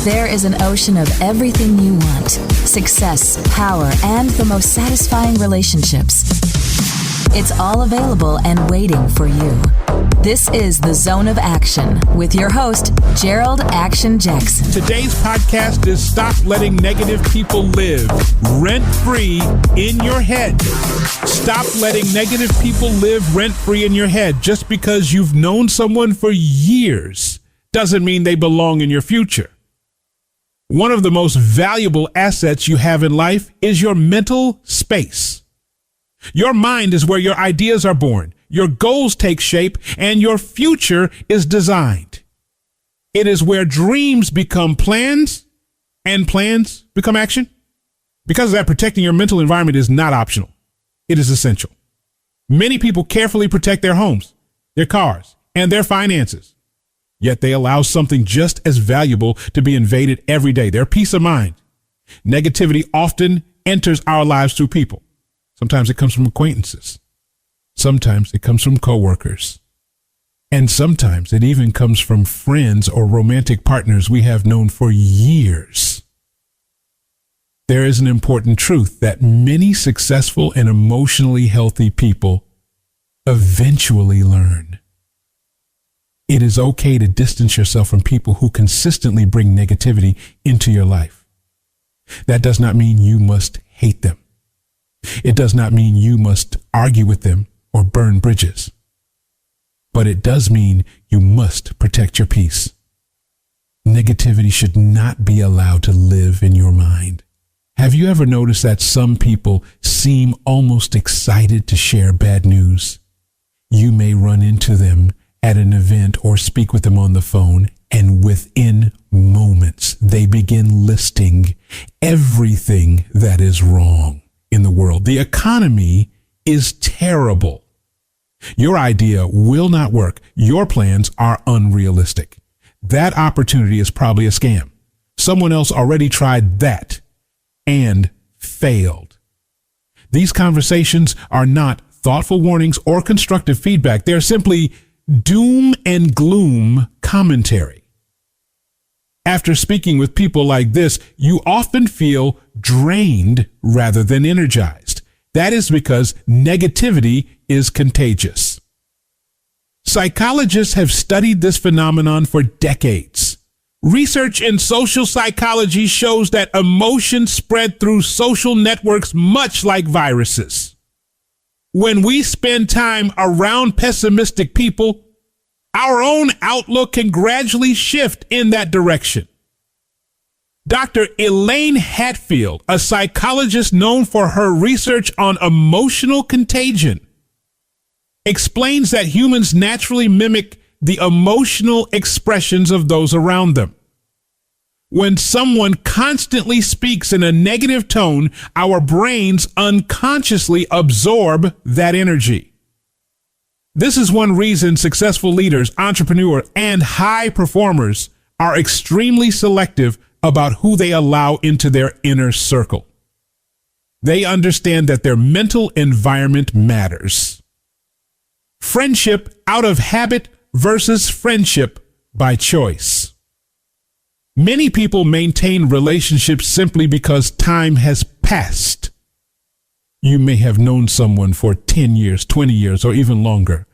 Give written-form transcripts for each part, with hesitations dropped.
There is an ocean of everything you want: success, power, and the most satisfying relationships. It's all available and waiting for you. This is The Zone of Action with your host, Gerald Action Jackson. Today's podcast is Stop Letting Negative People Live Rent-Free in Your Head. Stop letting negative people live rent-free in your head. Just because you've known someone for years doesn't mean they belong in your future. One of the most valuable assets you have in life is your mental space. Your mind is where your ideas are born, your goals take shape, and your future is designed. It is where dreams become plans and plans become action. Because of that, protecting your mental environment is not optional. It is essential. Many people carefully protect their homes, their cars, and their finances. Yet they allow something just as valuable to be invaded every day: their peace of mind. Negativity often enters our lives through people. Sometimes it comes from acquaintances. Sometimes it comes from coworkers. And sometimes it even comes from friends or romantic partners we have known for years. There is an important truth that many successful and emotionally healthy people eventually learn. It is okay to distance yourself from people who consistently bring negativity into your life. That does not mean you must hate them. It does not mean you must argue with them or burn bridges. But it does mean you must protect your peace. Negativity should not be allowed to live in your mind. Have you ever noticed that some people seem almost excited to share bad news? You may run into them at an event or speak with them on the phone, and within moments, they begin listing everything that is wrong in the world. The economy is terrible. Your idea will not work. Your plans are unrealistic. That opportunity is probably a scam. Someone else already tried that and failed. These conversations are not thoughtful warnings or constructive feedback. They're simply doom and gloom commentary. After speaking with people like this, you often feel drained rather than energized. That is because negativity is contagious. Psychologists have studied this phenomenon for decades. Research in social psychology shows that emotions spread through social networks much like viruses. When we spend time around pessimistic people, our own outlook can gradually shift in that direction. Dr. Elaine Hatfield, a psychologist known for her research on emotional contagion, explains that humans naturally mimic the emotional expressions of those around them. When someone constantly speaks in a negative tone, our brains unconsciously absorb that energy. This is one reason successful leaders, entrepreneurs, and high performers are extremely selective about who they allow into their inner circle. They understand that their mental environment matters. Friendship out of habit versus friendship by choice. Many people maintain relationships simply because time has passed. You may have known someone for 10 years, 20 years, or even longer.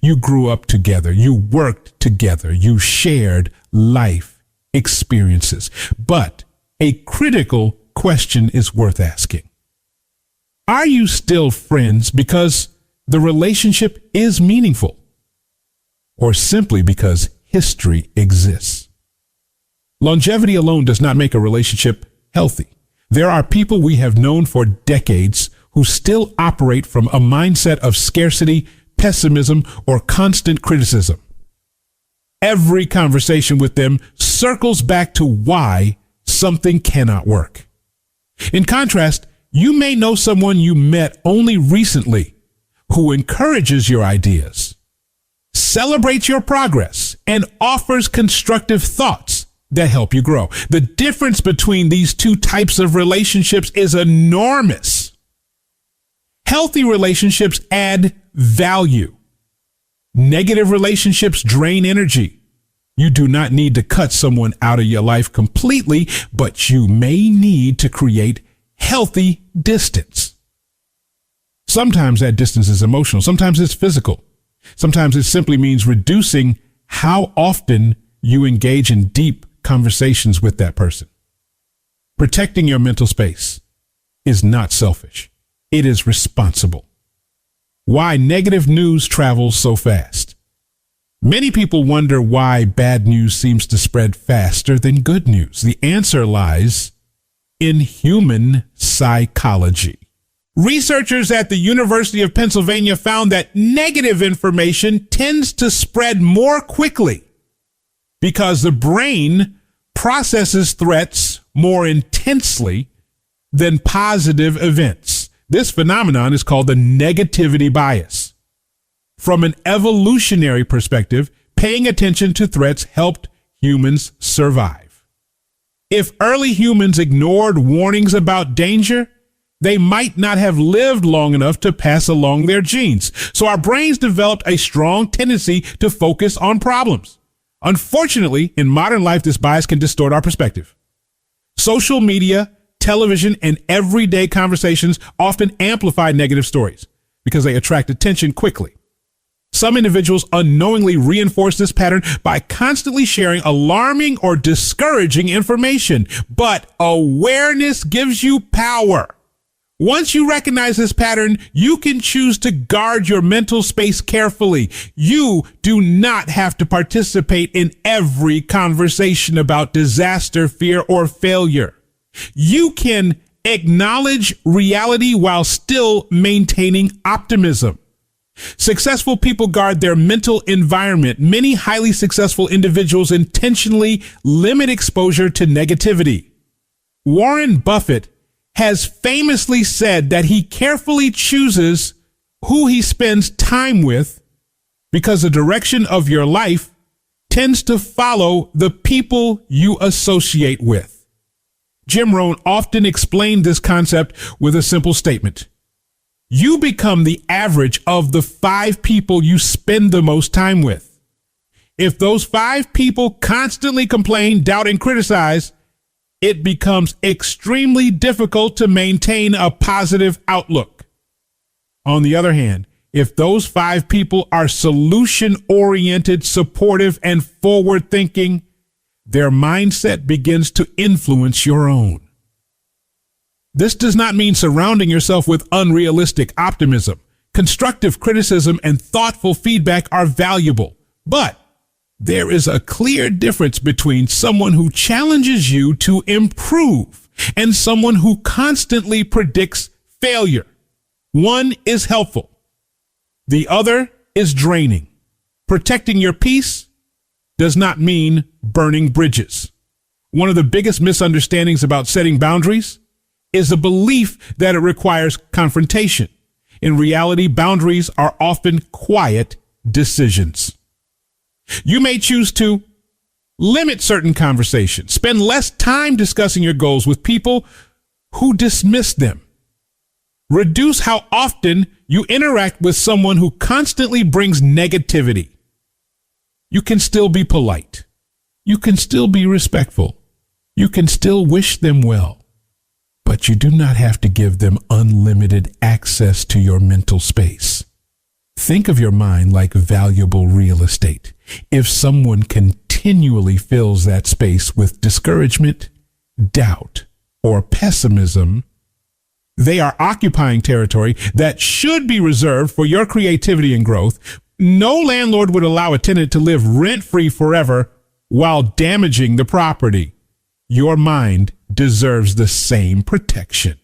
You grew up together. You worked together. You shared life experiences. But a critical question is worth asking. Are you still friends because the relationship is meaningful, or simply because history exists? Longevity alone does not make a relationship healthy. There are people we have known for decades who still operate from a mindset of scarcity, pessimism, or constant criticism. Every conversation with them circles back to why something cannot work. In contrast, you may know someone you met only recently who encourages your ideas, celebrates your progress, and offers constructive thoughts that help you grow. The difference between these two types of relationships is enormous. Healthy relationships add value. Negative relationships drain energy. You do not need to cut someone out of your life completely, but you may need to create healthy distance. Sometimes that distance is emotional. Sometimes it's physical. Sometimes it simply means reducing how often you engage in deep conversations with that person. Protecting your mental space is not selfish. It is responsible. Why negative news travels so fast. Many people wonder why bad news seems to spread faster than good news. The answer lies in human psychology. Researchers at the University of Pennsylvania found that negative information tends to spread more quickly because the brain processes threats more intensely than positive events. This phenomenon is called the negativity bias. From an evolutionary perspective, paying attention to threats helped humans survive. If early humans ignored warnings about danger, they might not have lived long enough to pass along their genes. So our brains developed a strong tendency to focus on problems. Unfortunately, in modern life, this bias can distort our perspective. Social media, television, and everyday conversations often amplify negative stories because they attract attention quickly. Some individuals unknowingly reinforce this pattern by constantly sharing alarming or discouraging information. But awareness gives you power. Once you recognize this pattern, you can choose to guard your mental space carefully. You do not have to participate in every conversation about disaster, fear, or failure. You can acknowledge reality while still maintaining optimism. Successful people guard their mental environment. Many highly successful individuals intentionally limit exposure to negativity. Warren Buffett has famously said that he carefully chooses who he spends time with because the direction of your life tends to follow the people you associate with. Jim Rohn often explained this concept with a simple statement. You become the average of the 5 people you spend the most time with. If those 5 people constantly complain, doubt, and criticize, it becomes extremely difficult to maintain a positive outlook. On the other hand, if those 5 people are solution-oriented, supportive, and forward-thinking, their mindset begins to influence your own. This does not mean surrounding yourself with unrealistic optimism. Constructive criticism and thoughtful feedback are valuable, but there is a clear difference between someone who challenges you to improve and someone who constantly predicts failure. One is helpful. The other is draining. Protecting your peace does not mean burning bridges. One of the biggest misunderstandings about setting boundaries is the belief that it requires confrontation. In reality, boundaries are often quiet decisions. You may choose to limit certain conversations, spend less time discussing your goals with people who dismiss them. Reduce how often you interact with someone who constantly brings negativity. You can still be polite. You can still be respectful. You can still wish them well. But you do not have to give them unlimited access to your mental space. Think of your mind like valuable real estate. If someone continually fills that space with discouragement, doubt, or pessimism, they are occupying territory that should be reserved for your creativity and growth. No landlord would allow a tenant to live rent-free forever while damaging the property. Your mind deserves the same protection.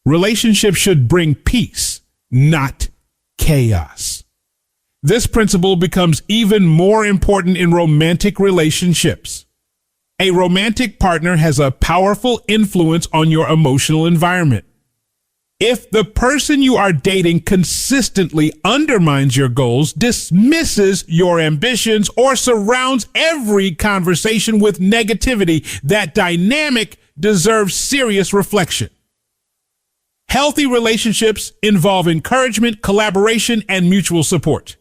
Relationships should bring peace, not chaos. This principle becomes even more important in romantic relationships. A romantic partner has a powerful influence on your emotional environment. If the person you are dating consistently undermines your goals, dismisses your ambitions, or surrounds every conversation with negativity, that dynamic deserves serious reflection. Healthy relationships involve encouragement, collaboration, and mutual support.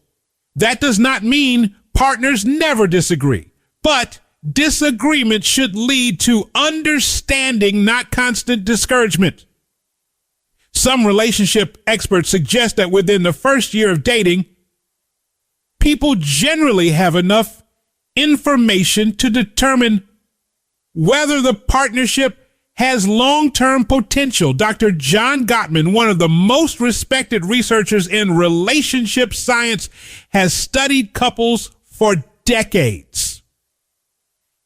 That does not mean Partners never disagree, but disagreement should lead to understanding, not constant discouragement. Some relationship experts suggest that within the first year of dating, people generally have enough information to determine whether the partnership has long-term potential. Dr. John Gottman, one of the most respected researchers in relationship science, has studied couples for decades.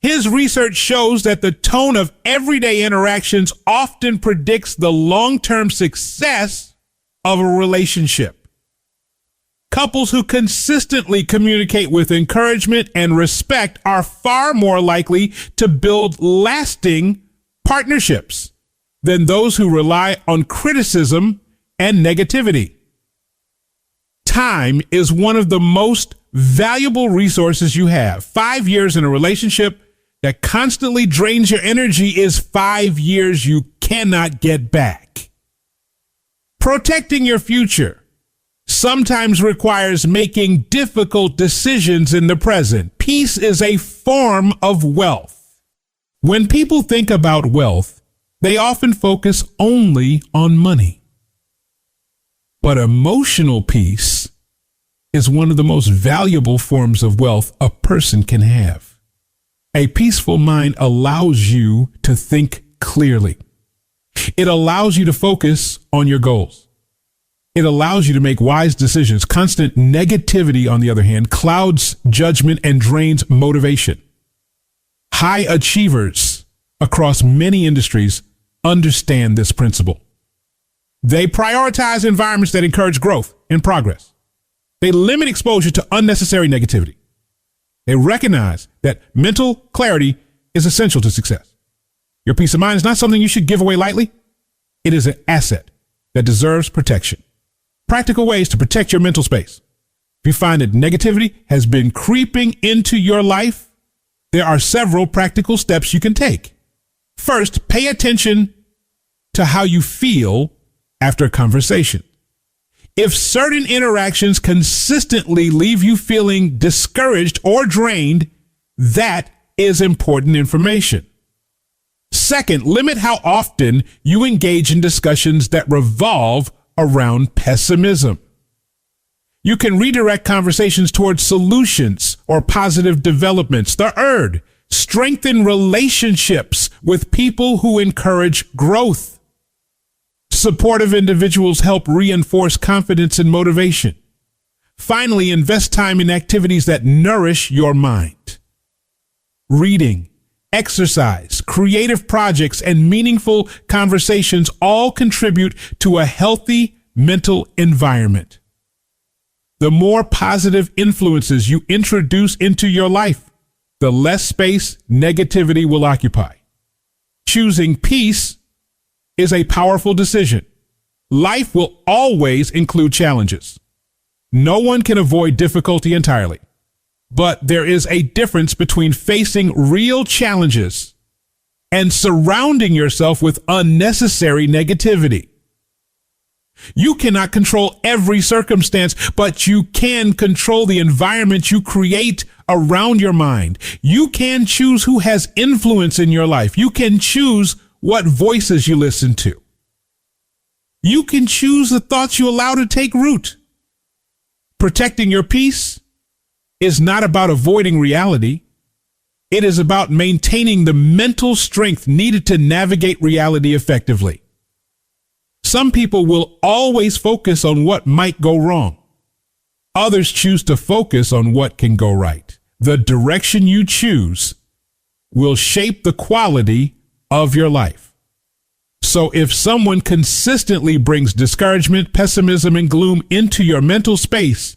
His research shows that the tone of everyday interactions often predicts the long-term success of a relationship. Couples who consistently communicate with encouragement and respect are far more likely to build lasting partnerships than those who rely on criticism and negativity. Time is one of the most valuable resources you have. 5 years in a relationship that constantly drains your energy is 5 years you cannot get back. Protecting your future sometimes requires making difficult decisions in the present. Peace is a form of wealth. When people think about wealth, they often focus only on money. But emotional peace is one of the most valuable forms of wealth a person can have. A peaceful mind allows you to think clearly. It allows you to focus on your goals. It allows you to make wise decisions. Constant negativity, on the other hand, clouds judgment and drains motivation. High achievers across many industries understand this principle. They prioritize environments that encourage growth and progress. They limit exposure to unnecessary negativity. They recognize that mental clarity is essential to success. Your peace of mind is not something you should give away lightly. It is an asset that deserves protection. Practical ways to protect your mental space. If you find that negativity has been creeping into your life, there are several practical steps you can take. First, pay attention to how you feel after a conversation. If certain interactions consistently leave you feeling discouraged or drained, that is important information. Second, limit how often you engage in discussions that revolve around pessimism. You can redirect conversations towards solutions or positive developments. Third, strengthen relationships with people who encourage growth. Supportive individuals help reinforce confidence and motivation. Finally, invest time in activities that nourish your mind. Reading, exercise, creative projects, and meaningful conversations all contribute to a healthy mental environment. The more positive influences you introduce into your life, the less space negativity will occupy. Choosing peace is a powerful decision. Life will always include challenges. No one can avoid difficulty entirely, but there is a difference between facing real challenges and surrounding yourself with unnecessary negativity. You cannot control every circumstance, but you can control the environment you create around your mind. You can choose who has influence in your life. You can choose what voices you listen to. You can choose the thoughts you allow to take root. Protecting your peace is not about avoiding reality. It is about maintaining the mental strength needed to navigate reality effectively. Some people will always focus on what might go wrong. Others choose to focus on what can go right. The direction you choose will shape the quality of your life. So if someone consistently brings discouragement, pessimism, and gloom into your mental space,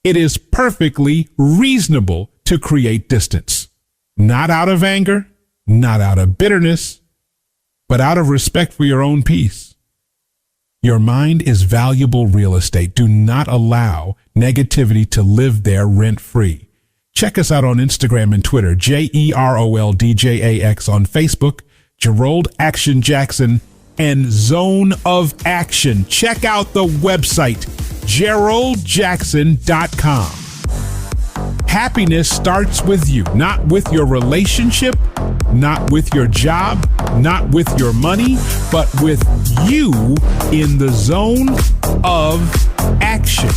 it is perfectly reasonable to create distance. Not out of anger, not out of bitterness, but out of respect for your own peace. Your mind is valuable real estate. Do not allow negativity to live there rent-free. Check us out on Instagram and Twitter, JeroldDJAX on Facebook, Jerold Action Jackson, and Zone of Action. Check out the website, JeroldJackson.com. Happiness starts with you, not with your relationship, not with your job, not with your money, but with you in the zone of action.